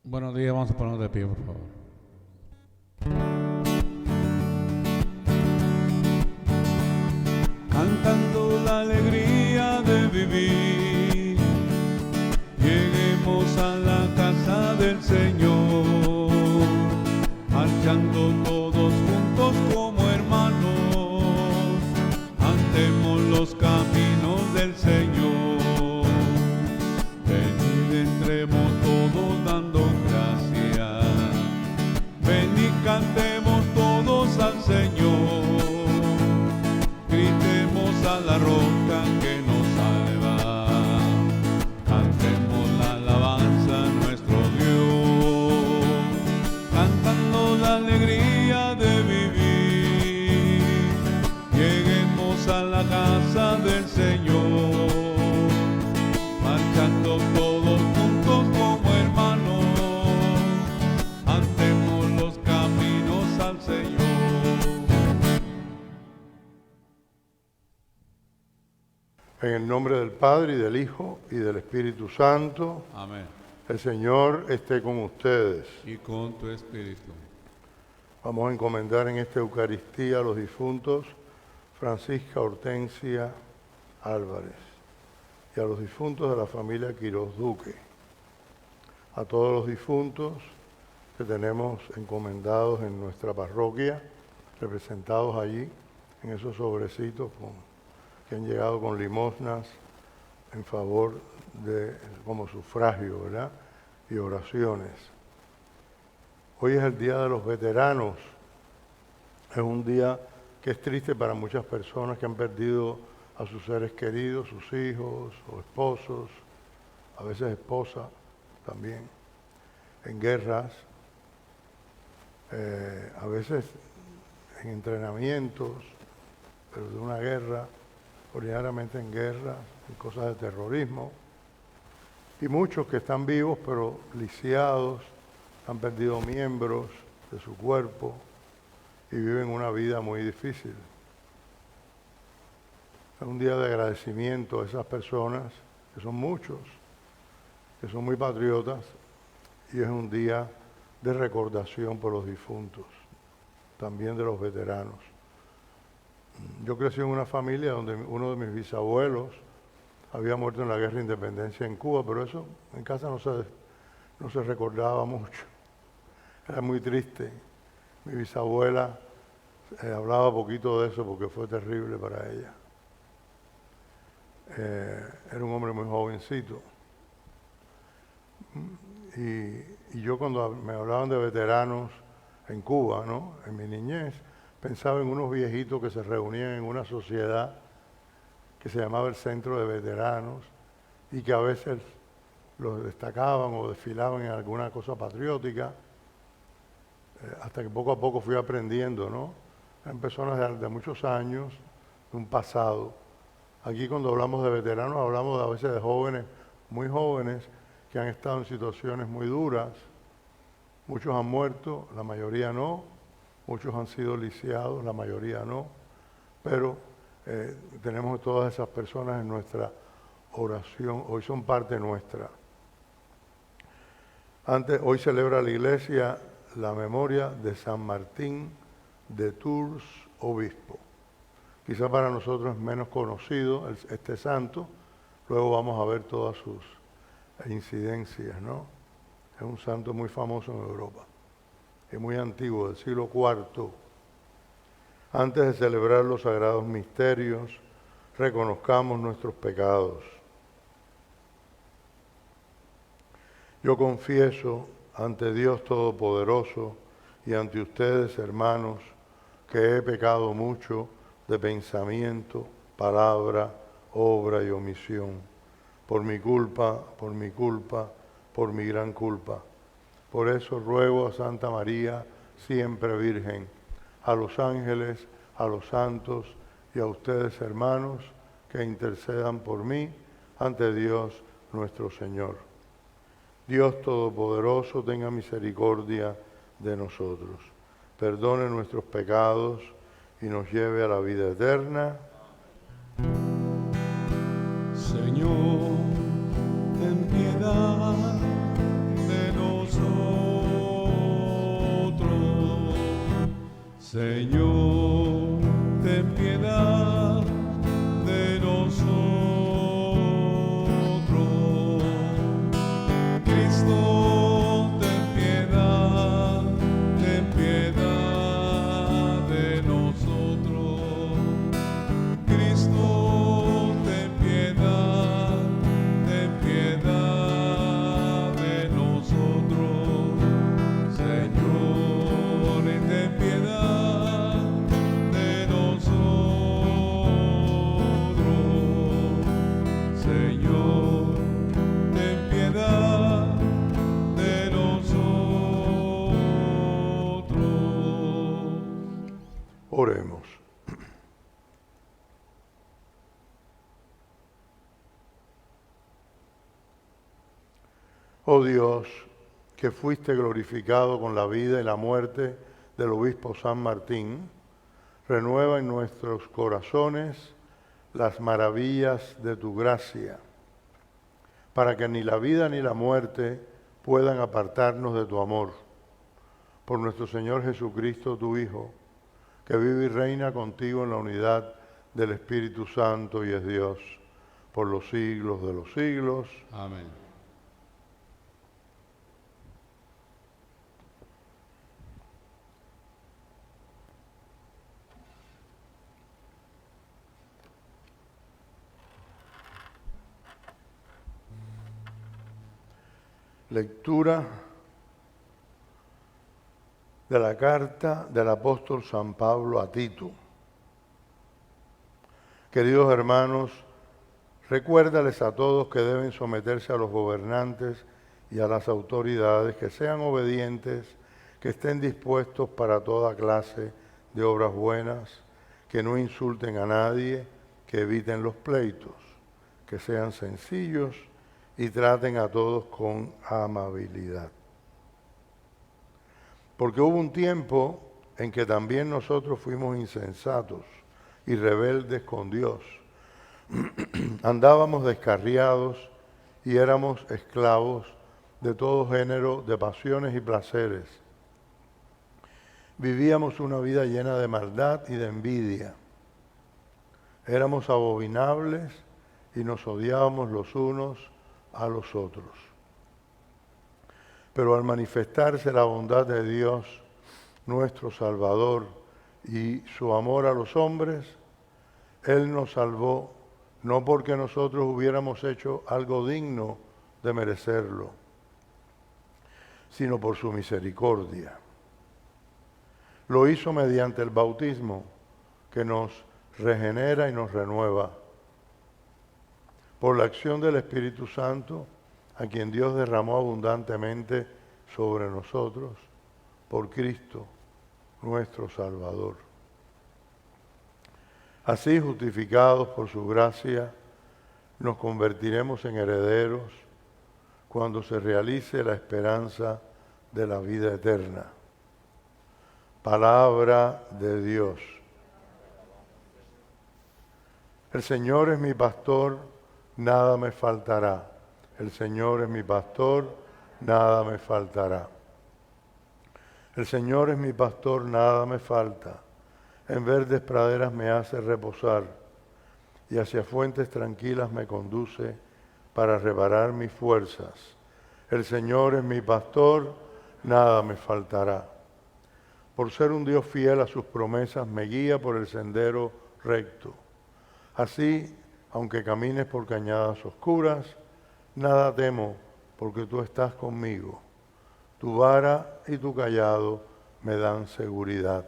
Buenos días, vamos a ponernos de pie, por favor. Cantando la alegría de vivir, lleguemos a la casa del Señor, marchando todos juntos como hermanos, andemos los caminos del Señor. Venid, entremos todos dando gracias, ven y cantemos todos al Señor, gritemos a la roca que nos salva, cantemos la alabanza a nuestro Dios, cantando la alegría de vivir, lleguemos a la casa del Señor, marchando todos juntos como hermanos, andemos los caminos al Señor. En el nombre del Padre, y del Hijo, y del Espíritu Santo. Amén. El Señor esté con ustedes. Y con tu espíritu. Vamos a encomendar en esta Eucaristía a los difuntos Francisca Hortensia Álvarez y a los difuntos de la familia Quiroz Duque. A todos los difuntos que tenemos encomendados en nuestra parroquia, representados allí en esos sobrecitos que han llegado con limosnas en favor de, como sufragio, ¿verdad? Y oraciones. Hoy es el Día de los Veteranos. Es un día que es triste para muchas personas que han perdido a sus seres queridos, sus hijos o esposos, a veces esposas también, en guerras, a veces en entrenamientos, pero de una guerra, ordinariamente en guerras, en cosas de terrorismo, y muchos que están vivos pero lisiados, han perdido miembros de su cuerpo y viven una vida muy difícil. Es un día de agradecimiento a esas personas, que son muchos, que son muy patriotas, y es un día de recordación por los difuntos, también de los veteranos. Yo crecí en una familia donde uno de mis bisabuelos había muerto en la Guerra de Independencia en Cuba, pero eso en casa no se recordaba mucho. Era muy triste. Mi bisabuela hablaba poquito de eso porque fue terrible para ella. Era un hombre muy jovencito. Y yo cuando me hablaban de veteranos en Cuba, ¿no? En mi niñez, pensaba en unos viejitos que se reunían en una sociedad que se llamaba el Centro de Veteranos y que a veces los destacaban o desfilaban en alguna cosa patriótica, hasta que poco a poco fui aprendiendo, ¿no? Eran personas de muchos años, de un pasado. Aquí cuando hablamos de veteranos hablamos a veces de jóvenes, muy jóvenes, que han estado en situaciones muy duras. Muchos han muerto, la mayoría no. Muchos han sido lisiados, la mayoría no. Pero tenemos todas esas personas en nuestra oración. Hoy son parte nuestra. Hoy celebra la Iglesia la memoria de San Martín de Tours, obispo. Quizá para nosotros es menos conocido este santo, luego vamos a ver todas sus incidencias, ¿no? Es un santo muy famoso en Europa, es muy antiguo, del siglo IV. Antes de celebrar los sagrados misterios, reconozcamos nuestros pecados. Yo confieso ante Dios Todopoderoso y ante ustedes, hermanos, que he pecado mucho de pensamiento, palabra, obra y omisión, por mi culpa, por mi gran culpa. Por eso ruego a Santa María, siempre Virgen, a los ángeles, a los santos y a ustedes, hermanos, que intercedan por mí ante Dios nuestro Señor. Dios Todopoderoso tenga misericordia de nosotros, perdone nuestros pecados y nos lleve a la vida eterna. Señor, ten piedad de nosotros. Señor, ten piedad de nosotros. Cristo, ten piedad de nosotros. Cristo, ten piedad de nosotros. Señor, ten piedad de nosotros. Señor, ten piedad de nosotros. Oremos. Oh Dios, que fuiste glorificado con la vida y la muerte del obispo San Martín, renueva en nuestros corazones las maravillas de tu gracia, para que ni la vida ni la muerte puedan apartarnos de tu amor. Por nuestro Señor Jesucristo, tu Hijo, que vive y reina contigo en la unidad del Espíritu Santo y es Dios, por los siglos de los siglos. Amén. Lectura de la carta del apóstol San Pablo a Tito. Queridos hermanos, recuérdales a todos que deben someterse a los gobernantes y a las autoridades, que sean obedientes, que estén dispuestos para toda clase de obras buenas, que no insulten a nadie, que eviten los pleitos, que sean sencillos y traten a todos con amabilidad. Porque hubo un tiempo en que también nosotros fuimos insensatos y rebeldes con Dios. Andábamos descarriados y éramos esclavos de todo género de pasiones y placeres. Vivíamos una vida llena de maldad y de envidia. Éramos abominables y nos odiábamos los unos a los otros. Pero al manifestarse la bondad de Dios, nuestro Salvador, y su amor a los hombres, Él nos salvó, no porque nosotros hubiéramos hecho algo digno de merecerlo, sino por su misericordia. Lo hizo mediante el bautismo, que nos regenera y nos renueva. Por la acción del Espíritu Santo, a quien Dios derramó abundantemente sobre nosotros, por Cristo, nuestro Salvador. Así, justificados por su gracia, nos convertiremos en herederos cuando se realice la esperanza de la vida eterna. Palabra de Dios. El Señor es mi pastor, nada me faltará. El Señor es mi pastor, nada me faltará. El Señor es mi pastor, nada me falta. En verdes praderas me hace reposar y hacia fuentes tranquilas me conduce para reparar mis fuerzas. El Señor es mi pastor, nada me faltará. Por ser un Dios fiel a sus promesas, me guía por el sendero recto. Así, aunque camines por cañadas oscuras, nada temo, porque tú estás conmigo. Tu vara y tu cayado me dan seguridad.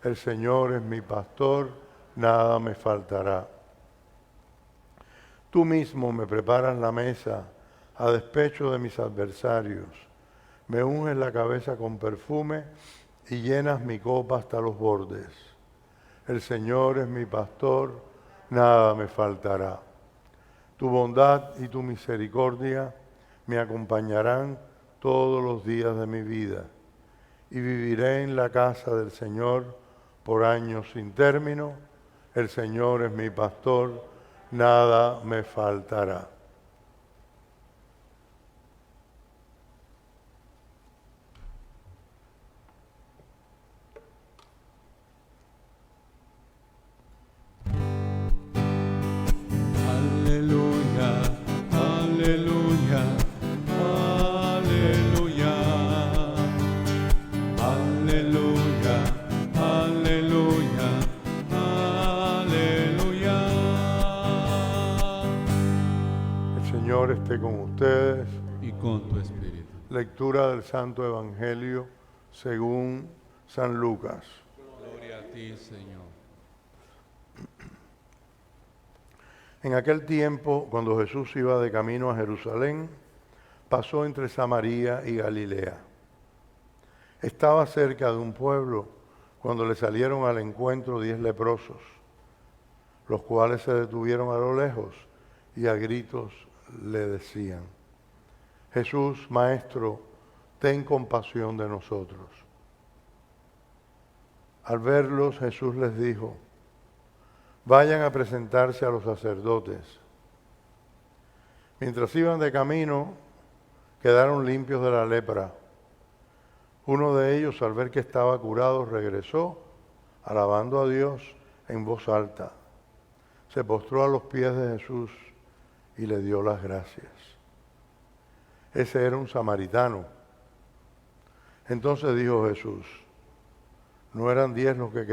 El Señor es mi pastor, nada me faltará. Tú mismo me preparas la mesa a despecho de mis adversarios. Me unges la cabeza con perfume y llenas mi copa hasta los bordes. El Señor es mi pastor, nada me faltará. Tu bondad y tu misericordia me acompañarán todos los días de mi vida y viviré en la casa del Señor por años sin término. El Señor es mi pastor, nada me faltará. Señor esté con ustedes. y con tu espíritu. Lectura del Santo Evangelio según San Lucas. Gloria a ti, Señor. En aquel tiempo, cuando Jesús iba de camino a Jerusalén, pasó entre Samaria y Galilea. Estaba cerca de un pueblo cuando le salieron al encuentro 10 leprosos, los cuales se detuvieron a lo lejos y a gritos le decían: Jesús, Maestro, ten compasión de nosotros. Al verlos, Jesús les dijo: vayan a presentarse a los sacerdotes. Mientras iban de camino, quedaron limpios de la lepra. Uno de ellos, al ver que estaba curado, regresó, alabando a Dios en voz alta. Se postró a los pies de Jesús y le dio las gracias. Ese era un samaritano. Entonces dijo Jesús: ¿no eran 10 los que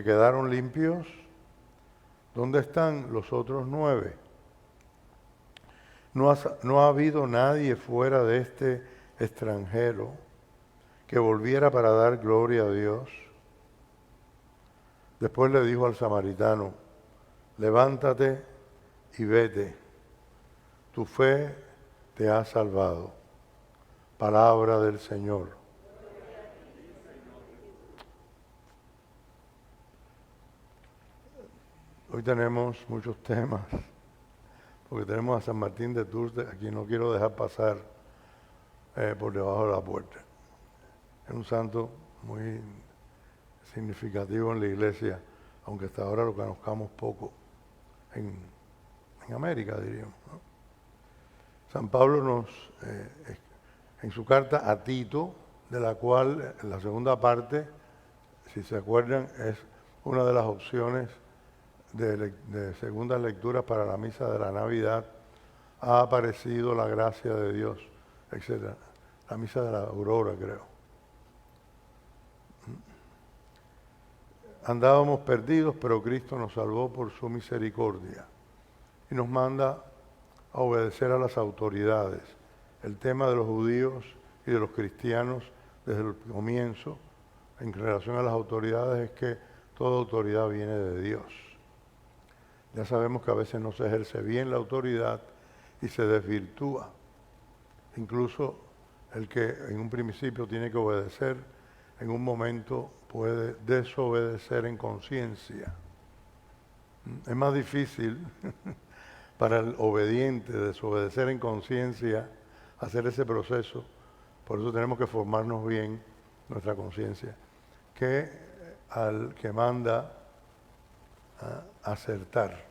quedaron limpios? ¿Dónde están los otros 9? No ha habido nadie fuera de este extranjero que volviera para dar gloria a Dios. Después le dijo al samaritano: levántate y vete, tu fe te ha salvado. Palabra del Señor. Hoy tenemos muchos temas, porque tenemos a San Martín de Tours, a quien no quiero dejar pasar por debajo de la puerta. Es un santo muy significativo en la iglesia, aunque hasta ahora lo conozcamos poco en América, diríamos, ¿no? San Pablo en su carta a Tito, de la cual en la segunda parte, si se acuerdan, es una de las opciones de segundas lecturas para la misa de la Navidad, ha aparecido la gracia de Dios, etc. La misa de la aurora, creo. Andábamos perdidos, pero Cristo nos salvó por su misericordia y nos manda a obedecer a las autoridades. El tema de los judíos y de los cristianos desde el comienzo en relación a las autoridades es que toda autoridad viene de Dios. Ya sabemos que a veces no se ejerce bien la autoridad y se desvirtúa. Incluso el que en un principio tiene que obedecer, en un momento puede desobedecer en conciencia. Es más difícil para el obediente desobedecer en conciencia, hacer ese proceso. Por eso tenemos que formarnos bien nuestra conciencia, que al que manda a acertar.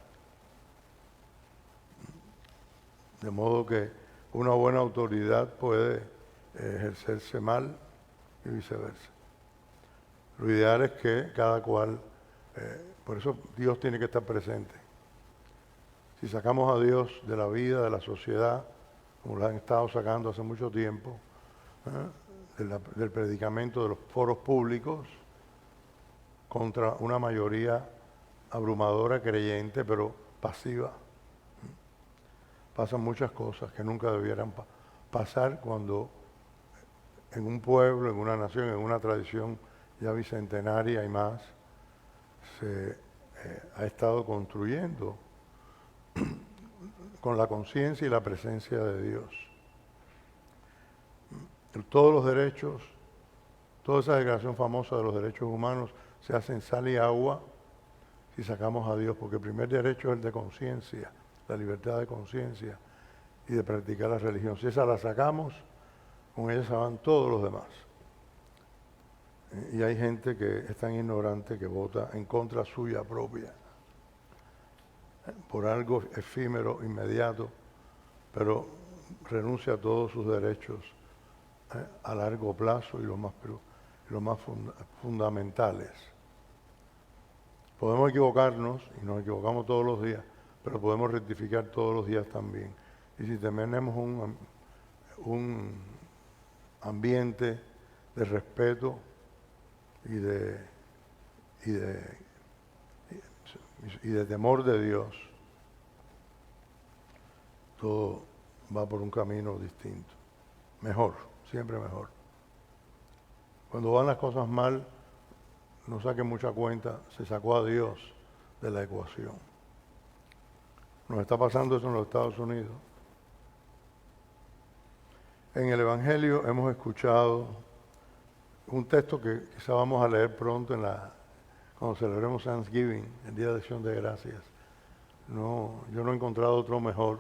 De modo que una buena autoridad puede ejercerse mal y viceversa. Lo ideal es que cada cual, por eso Dios tiene que estar presente. Si sacamos a Dios de la vida, de la sociedad, como lo han estado sacando hace mucho tiempo, del predicamento, de los foros públicos, contra una mayoría abrumadora, creyente, pero pasiva. Pasan muchas cosas que nunca debieran pasar cuando en un pueblo, en una nación, en una tradición ya bicentenaria y más, se ha estado construyendo con la conciencia y la presencia de Dios. Todos los derechos, toda esa declaración famosa de los derechos humanos se hacen sal y agua si sacamos a Dios, porque el primer derecho es el de conciencia, la libertad de conciencia y de practicar la religión. Si esa la sacamos, con ella se van todos los demás. Y hay gente que es tan ignorante que vota en contra suya propia, por algo efímero, inmediato, pero renuncia a todos sus derechos a largo plazo y los más fundamentales. Podemos equivocarnos, y nos equivocamos todos los días, pero podemos rectificar todos los días también. Y si tenemos un ambiente de respeto y de temor de Dios, todo va por un camino distinto. Mejor, siempre mejor. Cuando van las cosas mal, no saquen mucha cuenta, se sacó a Dios de la ecuación. Nos está pasando eso en los Estados Unidos. En el Evangelio hemos escuchado un texto que quizá vamos a leer pronto cuando celebremos Thanksgiving, el Día de Acción de Gracias. Yo no he encontrado otro mejor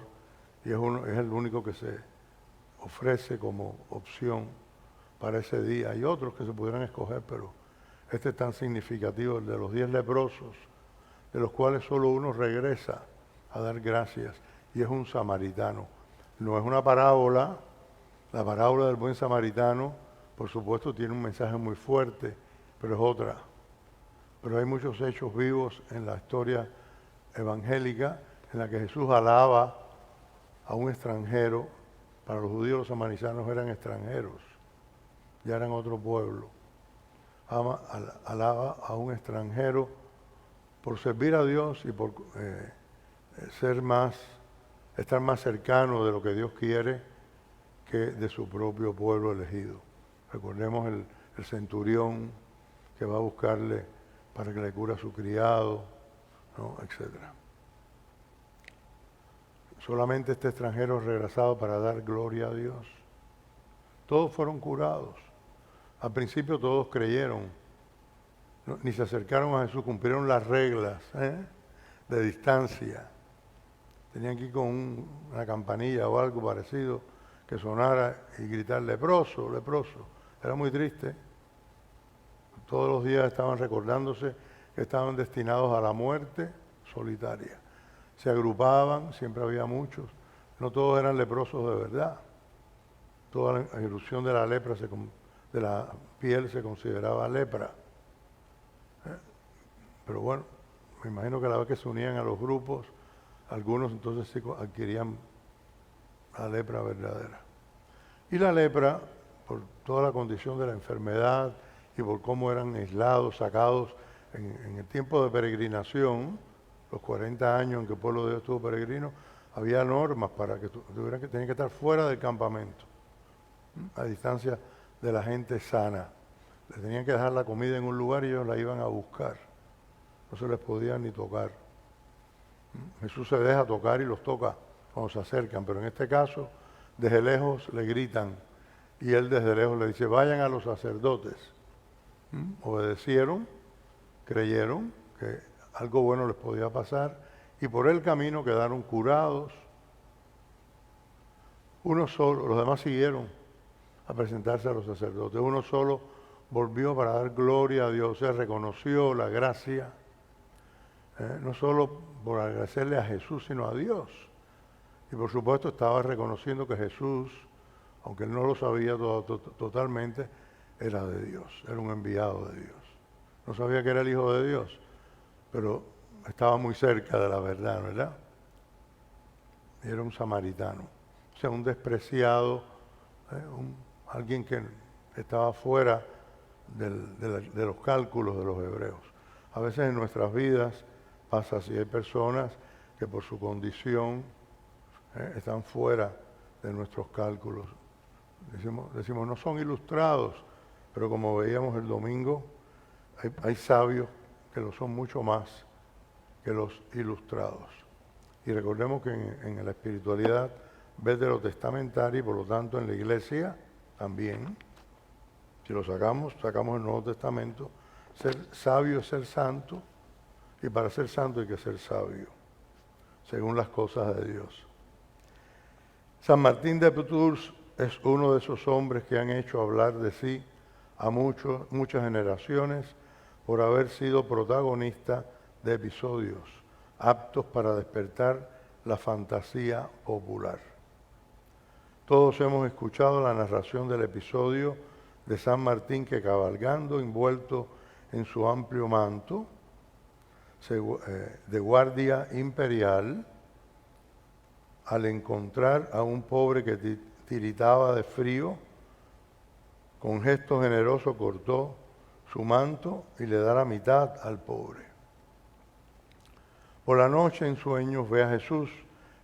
y es el único que se ofrece como opción para ese día. Hay otros que se pudieran escoger, pero este es tan significativo, el de los 10 leprosos, de los cuales solo uno regresa a dar gracias, y es un samaritano. No es una parábola, la parábola del buen samaritano, por supuesto, tiene un mensaje muy fuerte, pero es otra. Pero hay muchos hechos vivos en la historia evangélica en la que Jesús alaba a un extranjero. Para los judíos los samaritanos eran extranjeros, ya eran otro pueblo. Alaba a un extranjero por servir a Dios y por estar más cercano de lo que Dios quiere que de su propio pueblo elegido. Recordemos el centurión que va a buscarle para que le cure a su criado, ¿no? Etcétera. Solamente este extranjero regresado para dar gloria a Dios. Todos fueron curados. Al principio todos creyeron, ni se acercaron a Jesús, cumplieron las reglas de distancia. Tenían que ir con una campanilla o algo parecido que sonara y gritar leproso, leproso. Era muy triste. Todos los días estaban recordándose que estaban destinados a la muerte solitaria. Se agrupaban, siempre había muchos. No todos eran leprosos de verdad. Toda la erupción de la lepra, de la piel, se consideraba lepra. Pero bueno, me imagino que a la vez que se unían a los grupos, algunos entonces sí adquirían la lepra verdadera. Y la lepra, por toda la condición de la enfermedad y por cómo eran aislados, sacados en el tiempo de peregrinación, los 40 años en que el pueblo de Dios estuvo peregrino, había normas para que tenían que estar fuera del campamento, a distancia de la gente sana. Les tenían que dejar la comida en un lugar y ellos la iban a buscar. No se les podía ni tocar. Jesús se deja tocar y los toca cuando se acercan, pero en este caso, desde lejos le gritan y él desde lejos le dice, vayan a los sacerdotes. Obedecieron, creyeron que algo bueno les podía pasar y por el camino quedaron curados. Uno solo, los demás siguieron a presentarse a los sacerdotes. Uno solo volvió para dar gloria a Dios, se reconoció la gracia, no solo por agradecerle a Jesús, sino a Dios. Y por supuesto estaba reconociendo que Jesús, aunque él no lo sabía totalmente, era de Dios, era un enviado de Dios. No sabía que era el Hijo de Dios, pero estaba muy cerca de la verdad, ¿verdad? Y era un samaritano, o sea, un despreciado, alguien que estaba fuera de los cálculos de los hebreos. A veces en nuestras vidas pasa así, hay personas que por su condición están fuera de nuestros cálculos. Decimos, no son ilustrados, pero como veíamos el domingo, hay sabios que lo son mucho más que los ilustrados. Y recordemos que en la espiritualidad, veterotestamentaria y por lo tanto en la iglesia también, si lo sacamos el Nuevo Testamento, ser sabio es ser santo, y para ser santo hay que ser sabio, según las cosas de Dios. San Martín de Tours es uno de esos hombres que han hecho hablar de sí a muchas generaciones por haber sido protagonista de episodios aptos para despertar la fantasía popular. Todos hemos escuchado la narración del episodio de San Martín que cabalgando envuelto en su amplio manto de guardia imperial, al encontrar a un pobre que tiritaba de frío, con gesto generoso cortó su manto y le da la mitad al pobre. Por la noche en sueños ve a Jesús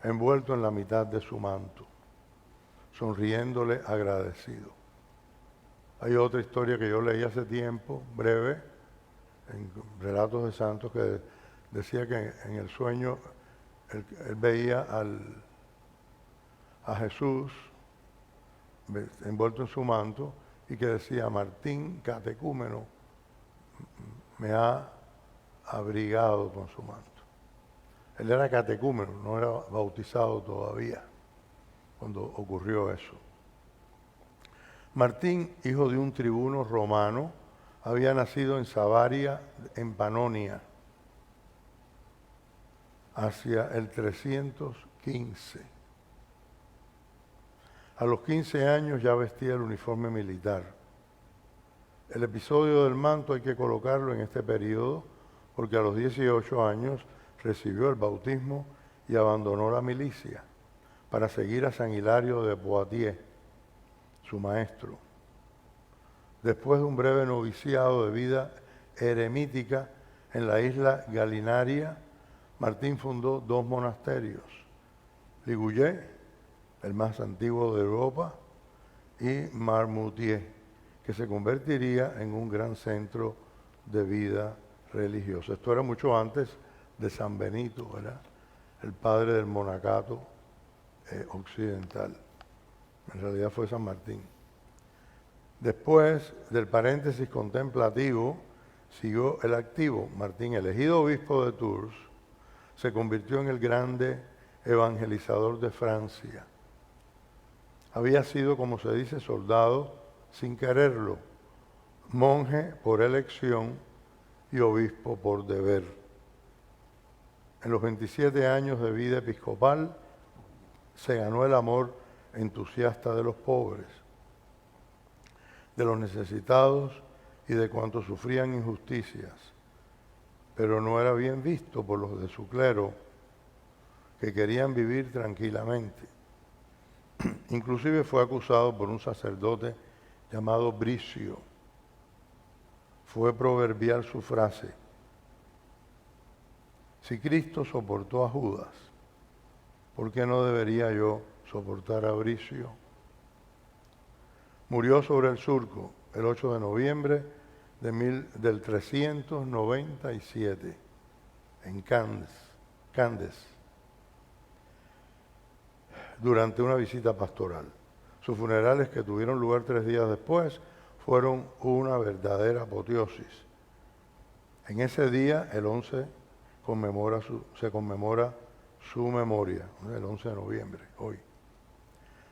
envuelto en la mitad de su manto, sonriéndole agradecido. Hay otra historia que yo leí hace tiempo, breve, en Relatos de Santos, que decía que en el sueño él veía a Jesús envuelto en su manto y que decía: Martín, catecúmeno, me ha abrigado con su manto. Él era catecúmeno, no era bautizado todavía cuando ocurrió eso. Martín, hijo de un tribuno romano, había nacido en Savaria, en Panonia, hacia el 315. A los 15 años ya vestía el uniforme militar. El episodio del manto hay que colocarlo en este periodo porque a los 18 años recibió el bautismo y abandonó la milicia para seguir a San Hilario de Poitiers, su maestro. Después de un breve noviciado de vida eremítica en la isla Galinaria, Martín fundó 2 monasterios: Ligouillet, el más antiguo de Europa, y Marmoutier, que se convertiría en un gran centro de vida religiosa. Esto era mucho antes de San Benito, ¿verdad? El padre del monacato occidental. En realidad fue San Martín. Después del paréntesis contemplativo, siguió el activo. Martín, elegido obispo de Tours, se convirtió en el grande evangelizador de Francia. Había sido, como se dice, soldado sin quererlo, monje por elección y obispo por deber. En los 27 años de vida episcopal se ganó el amor entusiasta de los pobres, de los necesitados y de cuantos sufrían injusticias, pero no era bien visto por los de su clero, que querían vivir tranquilamente. Inclusive fue acusado por un sacerdote llamado Bricio. Fue proverbial su frase: si Cristo soportó a Judas, ¿por qué no debería yo soportar a Bricio? Murió sobre el surco el 8 de noviembre del 397 en Candes, durante una visita pastoral. Sus funerales, que tuvieron lugar 3 días después, fueron una verdadera apoteosis. En ese día, el 11, se conmemora su memoria, el 11 de noviembre, hoy.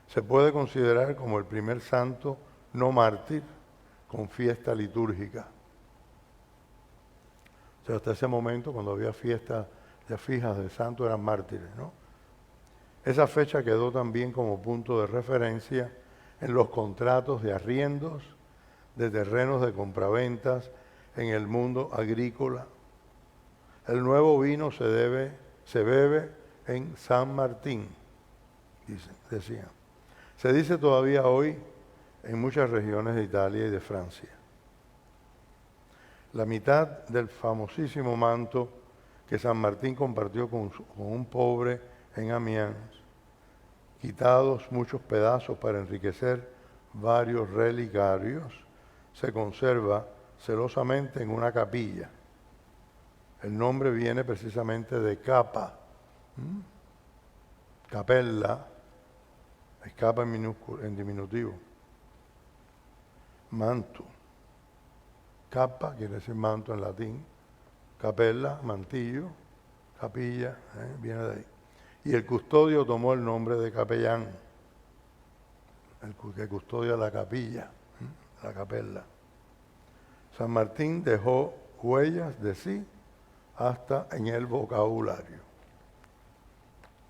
Se puede considerar como el primer santo no mártir con fiesta litúrgica. O sea, hasta ese momento, cuando había fiestas ya fijas de santos, eran mártires, ¿no? Esa fecha quedó también como punto de referencia en los contratos de arriendos de terrenos de compraventas en el mundo agrícola. El nuevo vino se bebe en San Martín, decían. Se dice todavía hoy en muchas regiones de Italia y de Francia. La mitad del famosísimo manto que San Martín compartió con un pobre en Amiens, quitados muchos pedazos para enriquecer varios relicarios, se conserva celosamente en una capilla. El nombre viene precisamente de capa, capella, es capa en diminutivo, manto. Capa quiere decir manto en latín, capella, mantillo, capilla, viene de ahí. Y el custodio tomó el nombre de capellán, el que custodia la capilla, la capella. San Martín dejó huellas de sí hasta en el vocabulario.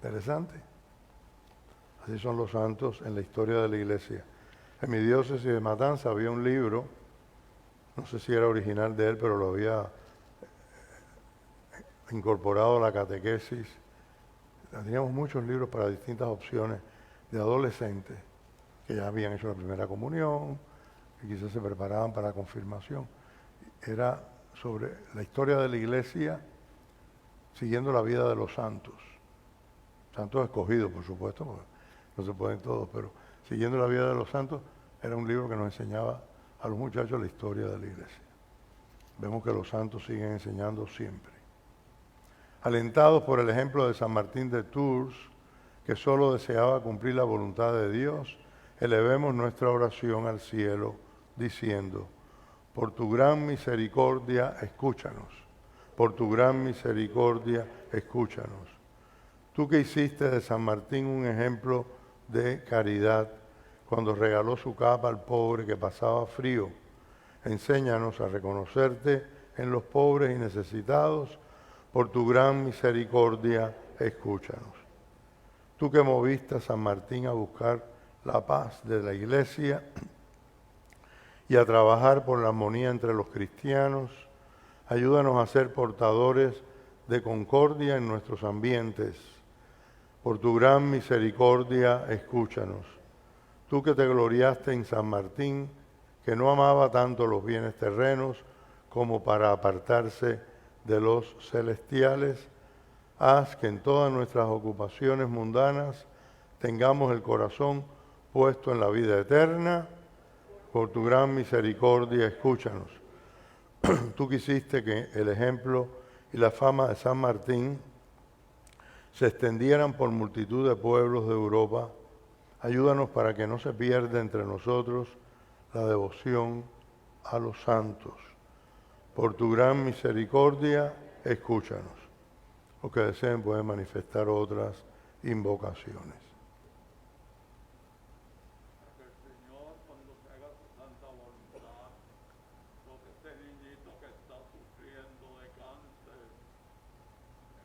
Interesante. Así son los santos en la historia de la Iglesia. En mi diócesis de Matanza había un libro, no sé si era original de él, pero lo había incorporado a la catequesis. Teníamos muchos libros para distintas opciones de adolescentes que ya habían hecho la primera comunión, que quizás se preparaban para la confirmación. Era sobre la historia de la Iglesia siguiendo la vida de los santos. santos escogidos, por supuesto, porque no se pueden todos, pero siguiendo la vida de los santos, era un libro que nos enseñaba a los muchachos la historia de la iglesia. Vemos que los santos siguen enseñando siempre. Alentados por el ejemplo de San Martín de Tours, que solo deseaba cumplir la voluntad de Dios, elevemos nuestra oración al cielo, diciendo: por tu gran misericordia, escúchanos. Por tu gran misericordia, escúchanos. Tú que hiciste de San Martín un ejemplo de caridad cuando regaló su capa al pobre que pasaba frío, enséñanos a reconocerte en los pobres y necesitados. Por tu gran misericordia, escúchanos. Tú que moviste a San Martín a buscar la paz de la Iglesia y a trabajar por la armonía entre los cristianos, ayúdanos a ser portadores de concordia en nuestros ambientes. Por tu gran misericordia, escúchanos. Tú que te gloriaste en San Martín, que no amaba tanto los bienes terrenos como para apartarse de los celestiales, haz que en todas nuestras ocupaciones mundanas tengamos el corazón puesto en la vida eterna. Por tu gran misericordia, escúchanos. Tú quisiste que el ejemplo y la fama de San Martín se extendieran por multitud de pueblos de Europa. Ayúdanos para que no se pierda entre nosotros la devoción a los santos. Por tu gran misericordia, escúchanos. Los que deseen pueden manifestar otras invocaciones. Que el Señor, cuando se haga su santa voluntad, toque este niñito que está sufriendo de cáncer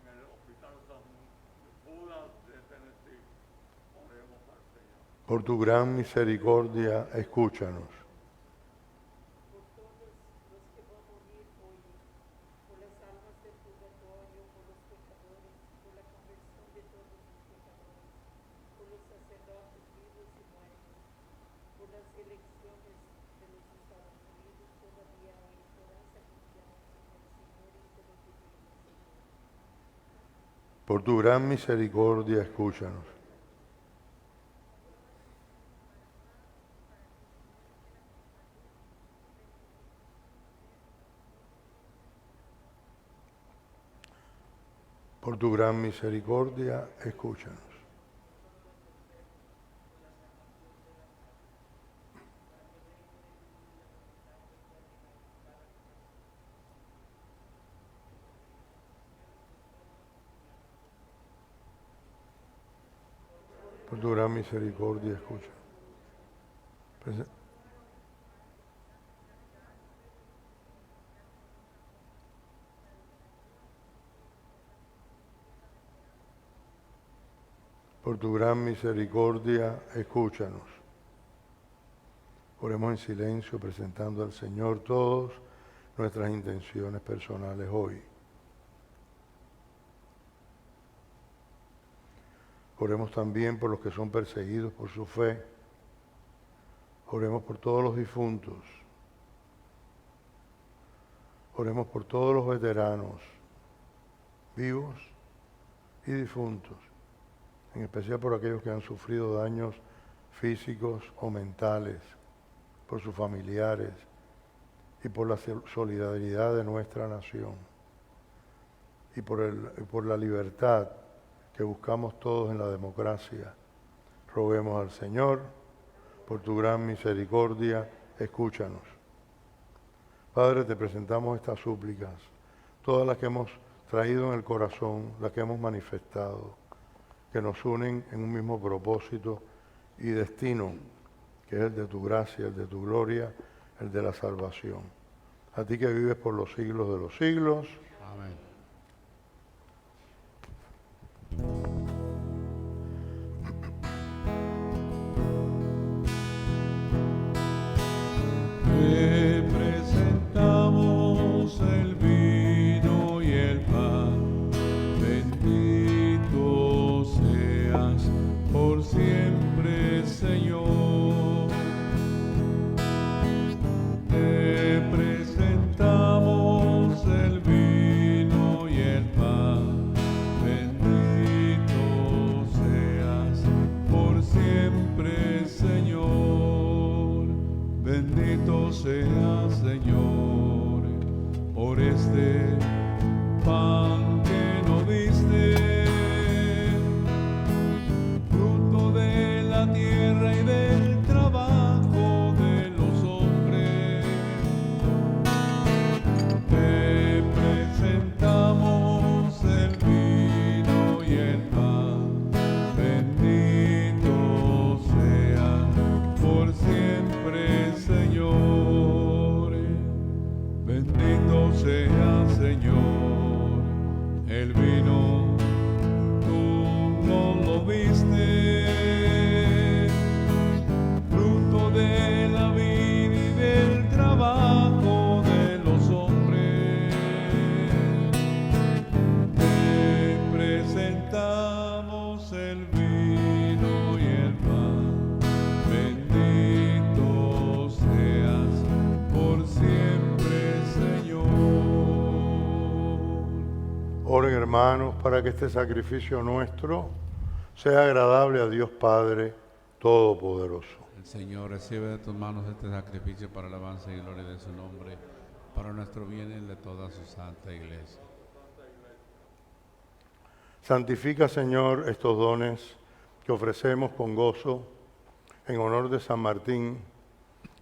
en el hospital San Judas de Tennessee. Oremos al Señor. Por tu gran misericordia, escúchanos. Por todos los que van a morir hoy, por las almas del purgatorio, por los pecadores, por la conversión de todos los pecadores, por los sacerdotes vivos y muertos, por las elecciones de los Estados Unidos todavía hay esperanza confiamos en el Señor y te lo pedimos, Señor. Por tu gran misericordia, escúchanos. Por tu gran misericordia, escúchanos. Por tu gran misericordia, escúchanos. Por tu gran misericordia, escúchanos. Oremos en silencio, presentando al Señor todas nuestras intenciones personales hoy. Oremos también por los que son perseguidos por su fe. Oremos por todos los difuntos. Oremos por todos los veteranos, vivos y difuntos, en especial por aquellos que han sufrido daños físicos o mentales, por sus familiares y por la solidaridad de nuestra nación y por la libertad que buscamos todos en la democracia. Roguemos al Señor, por tu gran misericordia, escúchanos. Padre, te presentamos estas súplicas, todas las que hemos traído en el corazón, las que hemos manifestado, que nos unen en un mismo propósito y destino, que es el de tu gracia, el de tu gloria, el de la salvación. A ti que vives por los siglos de los siglos. Amén. Te presentamos el vino y el pan, bendito seas por siempre, Señor. Te presentamos el vino el vino, tú no lo viste, fruto de la vida y del trabajo de los hombres. Te presentamos el vino y el pan, bendito seas por siempre, Señor. Oren, hermanos, para que este sacrificio nuestro sea agradable a Dios Padre Todopoderoso. El Señor recibe de tus manos este sacrificio para alabanza y gloria de su nombre, para nuestro bien y el de toda su santa iglesia. Santifica, Señor, estos dones que ofrecemos con gozo en honor de San Martín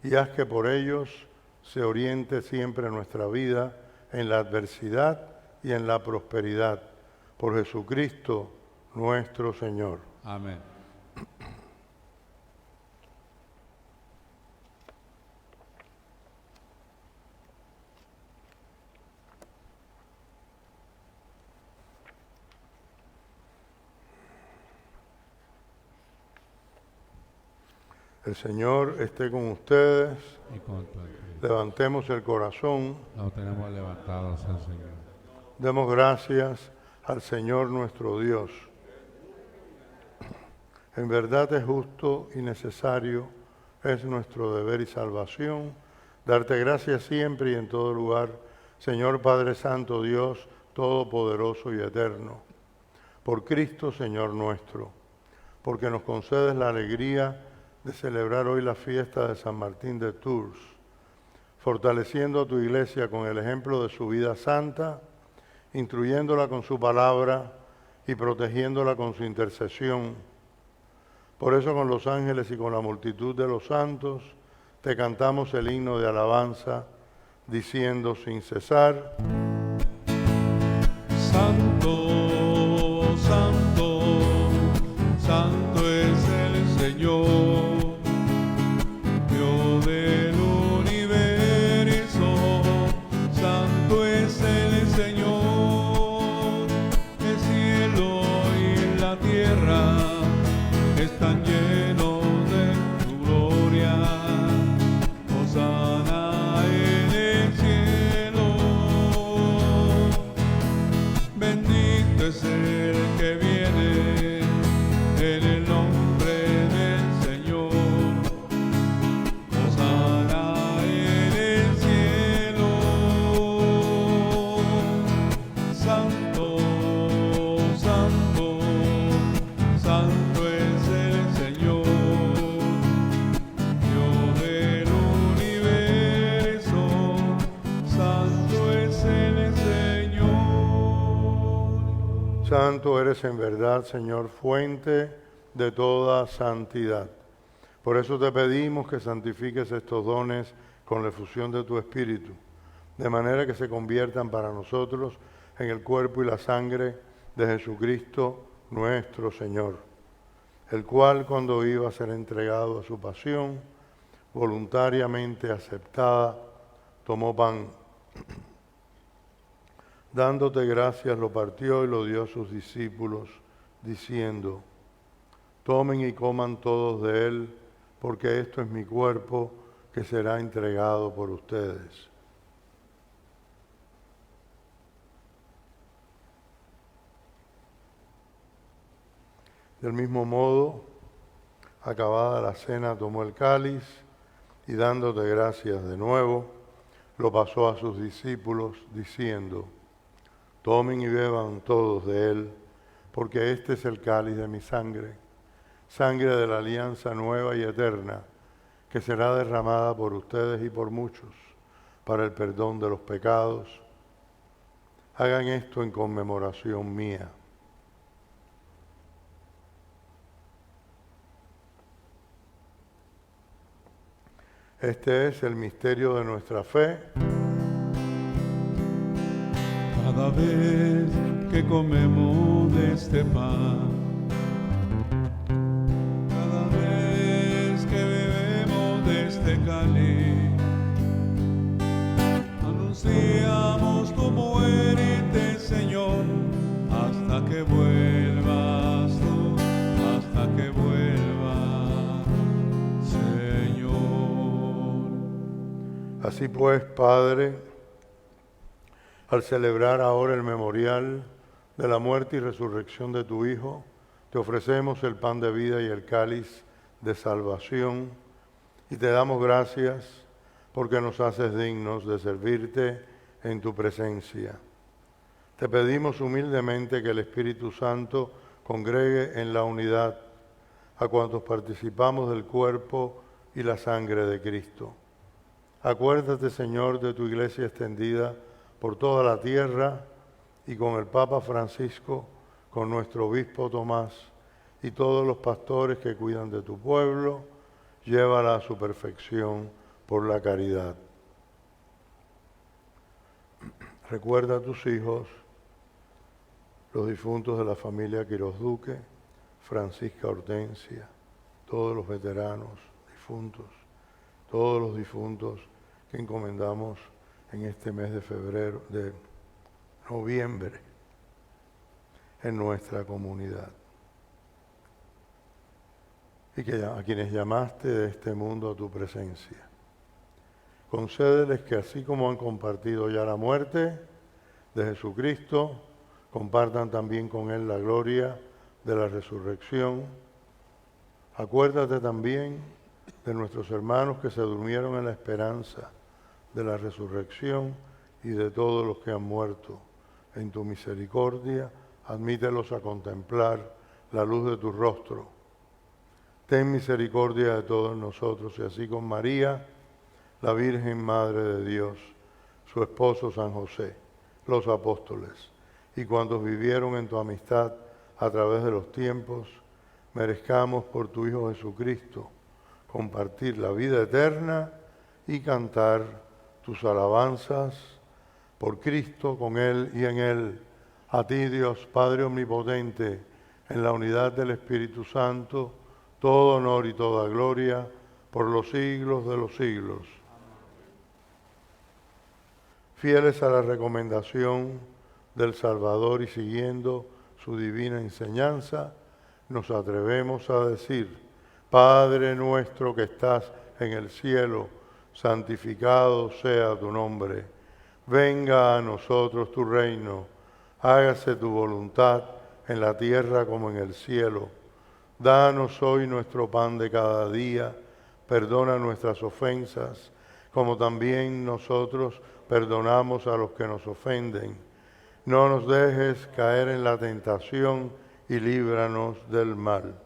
y haz que por ellos se oriente siempre nuestra vida en la adversidad y en la prosperidad. Por Jesucristo nuestro Señor. Amén. El Señor esté con ustedes. Y con tu espíritu. Levantemos el corazón. Lo tenemos levantados al Señor. Demos gracias al Señor nuestro Dios. En verdad es justo y necesario, es nuestro deber y salvación, darte gracias siempre y en todo lugar, Señor Padre Santo, Dios Todopoderoso y Eterno, por Cristo Señor nuestro, porque nos concedes la alegría de celebrar hoy la fiesta de San Martín de Tours, fortaleciendo a tu iglesia con el ejemplo de su vida santa, instruyéndola con su palabra y protegiéndola con su intercesión. Por eso con los ángeles y con la multitud de los santos te cantamos el himno de alabanza, diciendo sin cesar: Santo, santo, santo es el Señor, Dios del universo. Santo es el Señor, el cielo y la tierra están llenos de tu gloria. Hosana en el cielo. Bendito es el que viene en el nombre del Señor. Hosana en el cielo. Santo, santo, santo es el Señor, Dios del universo. Santo es el Señor. Santo eres en verdad, Señor, fuente de toda santidad. Por eso te pedimos que santifiques estos dones con la efusión de tu Espíritu, de manera que se conviertan para nosotros en el cuerpo y la sangre de Jesucristo nuestro Señor, el cual cuando iba a ser entregado a su pasión, voluntariamente aceptada, tomó pan. Dándote gracias, lo partió y lo dio a sus discípulos, diciendo: tomen y coman todos de él, porque esto es mi cuerpo que será entregado por ustedes. Del mismo modo, acabada la cena, tomó el cáliz y dándote gracias de nuevo, lo pasó a sus discípulos, diciendo: tomen y beban todos de él, porque este es el cáliz de mi sangre, sangre de la alianza nueva y eterna, que será derramada por ustedes y por muchos, para el perdón de los pecados. Hagan esto en conmemoración mía. Este es el misterio de nuestra fe. Cada vez que comemos de este pan, cada vez que bebemos de este cáliz, anunciamos tu muerte, Señor, Así pues, Padre, al celebrar ahora el memorial de la muerte y resurrección de tu Hijo, te ofrecemos el pan de vida y el cáliz de salvación y te damos gracias porque nos haces dignos de servirte en tu presencia. Te pedimos humildemente que el Espíritu Santo congregue en la unidad a cuantos participamos del cuerpo y la sangre de Cristo. Acuérdate, Señor, de tu iglesia extendida por toda la tierra y con el Papa Francisco, con nuestro obispo Tomás y todos los pastores que cuidan de tu pueblo, llévala a su perfección por la caridad. Recuerda a tus hijos, los difuntos de la familia Quiroz Duque, Francisca Hortensia, todos los veteranos difuntos, todos los difuntos que encomendamos en este mes de noviembre en nuestra comunidad. Y que a quienes llamaste de este mundo a tu presencia, concédeles que así como han compartido ya la muerte de Jesucristo, compartan también con Él la gloria de la resurrección. Acuérdate también de nuestros hermanos que se durmieron en la esperanza de la resurrección y de todos los que han muerto. En tu misericordia, admítelos a contemplar la luz de tu rostro. Ten misericordia de todos nosotros y así con María, la Virgen Madre de Dios, su esposo San José, los apóstoles y cuantos vivieron en tu amistad a través de los tiempos, merezcamos por tu Hijo Jesucristo compartir la vida eterna y cantar tus alabanzas por Cristo, con Él y en Él. A ti, Dios Padre Omnipotente, en la unidad del Espíritu Santo, todo honor y toda gloria por los siglos de los siglos. Fieles a la recomendación del Salvador y siguiendo su divina enseñanza, nos atrevemos a decir: Padre nuestro que estás en el cielo, santificado sea tu nombre. Venga a nosotros tu reino. Hágase tu voluntad en la tierra como en el cielo. Danos hoy nuestro pan de cada día. Perdona nuestras ofensas, como también nosotros perdonamos a los que nos ofenden. No nos dejes caer en la tentación y líbranos del mal.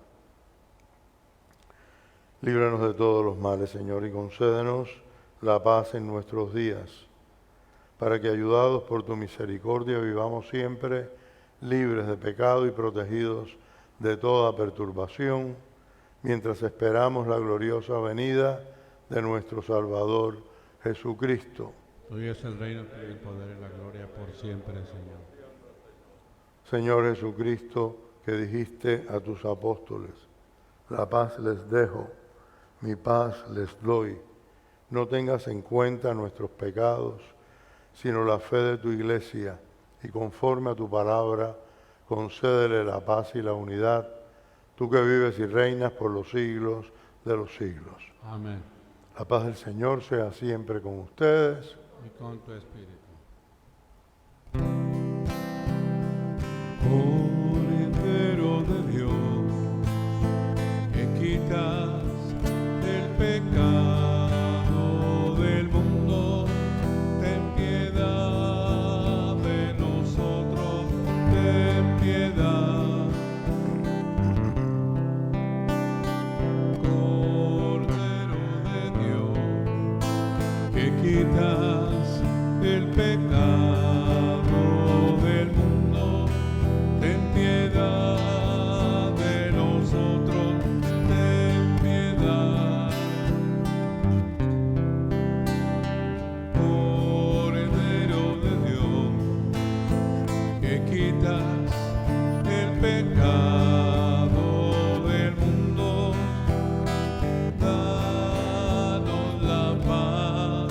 Líbranos de todos los males, Señor, y concédenos la paz en nuestros días, para que, ayudados por tu misericordia, vivamos siempre libres de pecado y protegidos de toda perturbación, mientras esperamos la gloriosa venida de nuestro Salvador Jesucristo. Tuyo es el reino, el poder y la gloria por siempre, Señor. Señor Jesucristo, que dijiste a tus apóstoles: la paz les dejo, mi paz les doy. No tengas en cuenta nuestros pecados, sino la fe de tu iglesia, y conforme a tu palabra, concédele la paz y la unidad, tú que vives y reinas por los siglos de los siglos. Amén. La paz del Señor sea siempre con ustedes. Y con tu espíritu. Cordero de Dios, que quitas el pecado del mundo, ten piedad de nosotros, ten piedad. Cordero de Dios, que quitas el pecado del mundo, ten piedad de nosotros, ten piedad. Cordero de Dios, que quitas el pecado del mundo, danos la paz,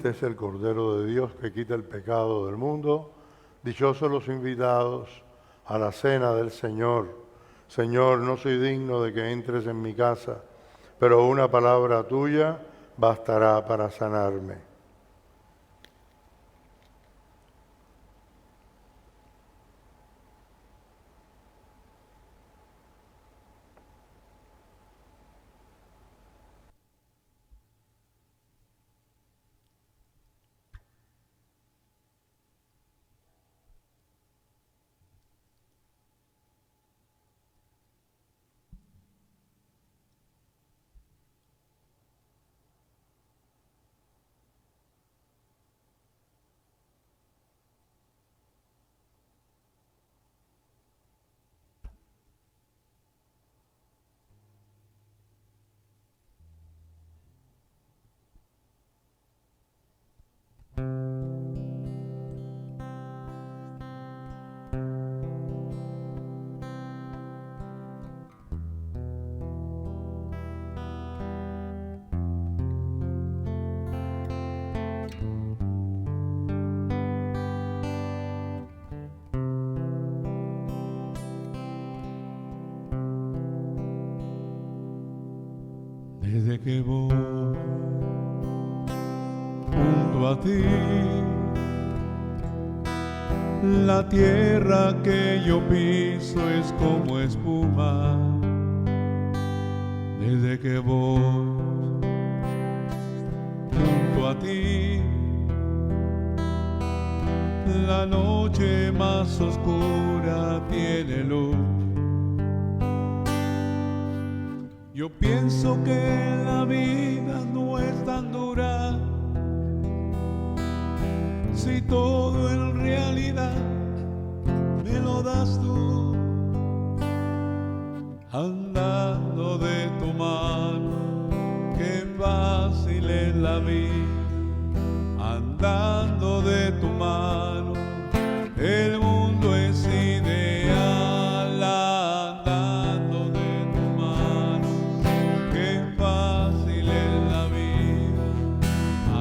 Este es el Cordero de Dios que quita el pecado del mundo. Dichosos los invitados a la cena del Señor. Señor, no soy digno de que entres en mi casa, pero una palabra tuya bastará para sanarme. Desde que voy junto a ti, la tierra que yo piso es como espuma. Desde que voy junto a ti, la noche más oscura tiene luz. Yo pienso que la vida no es tan dura, si todo en realidad me lo das tú, andando de tu mano, qué fácil es la vida, andando de tu mano, el mundo es ideal, andando de tu mano, qué fácil es la vida,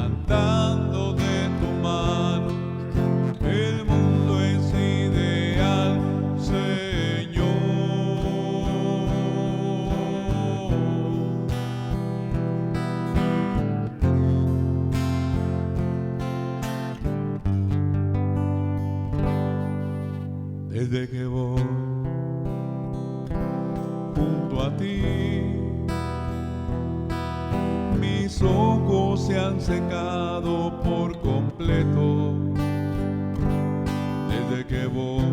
andando de tu mano, el mundo es ideal, Señor. Desde que voy junto a ti, mis ojos se han secado por completo. Desde que voy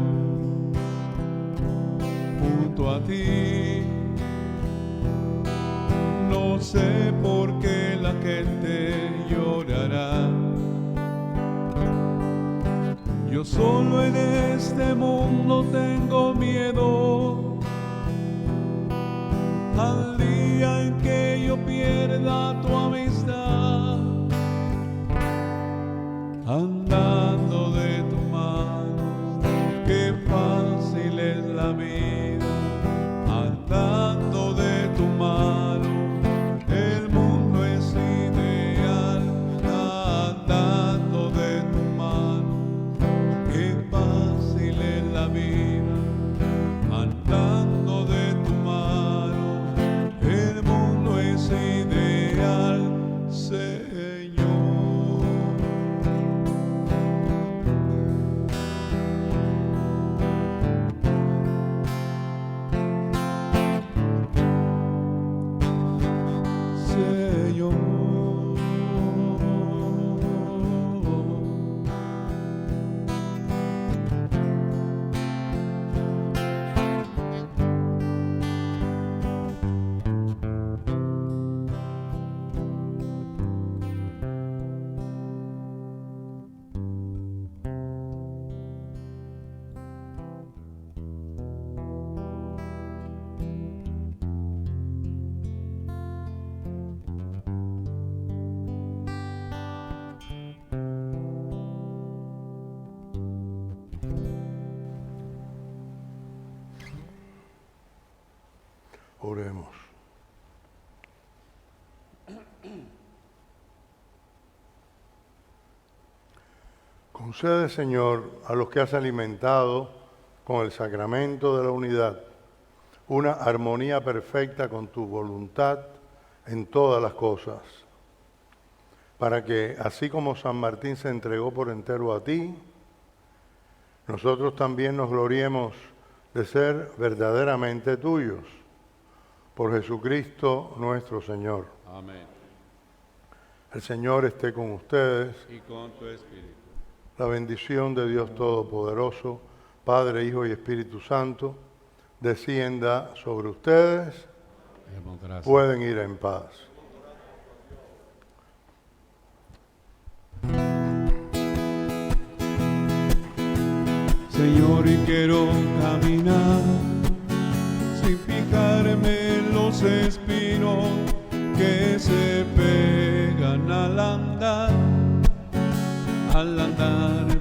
junto a ti, no sé por qué la gente llorará. Yo solo en este mundo tengo miedo al día en que yo pierda tu amistad, andando de tu mano, qué fácil es la vida, andando de tu mano, el mundo es ideal, andando de tu mano, qué fácil es la vida, andando de tu mano, el mundo es ideal, Señor. Oremos. Concede, Señor, a los que has alimentado con el sacramento de la unidad, una armonía perfecta con tu voluntad en todas las cosas, para que, así como San Martín se entregó por entero a ti, nosotros también nos gloriemos de ser verdaderamente tuyos, por Jesucristo nuestro Señor. Amén. El Señor esté con ustedes. Y con tu espíritu. La bendición de Dios Todopoderoso, Padre, Hijo y Espíritu Santo, descienda sobre ustedes. Demos gracias. Pueden ir en paz. Señor, y quiero caminar sin fijarme en los espinos que se pegan al andar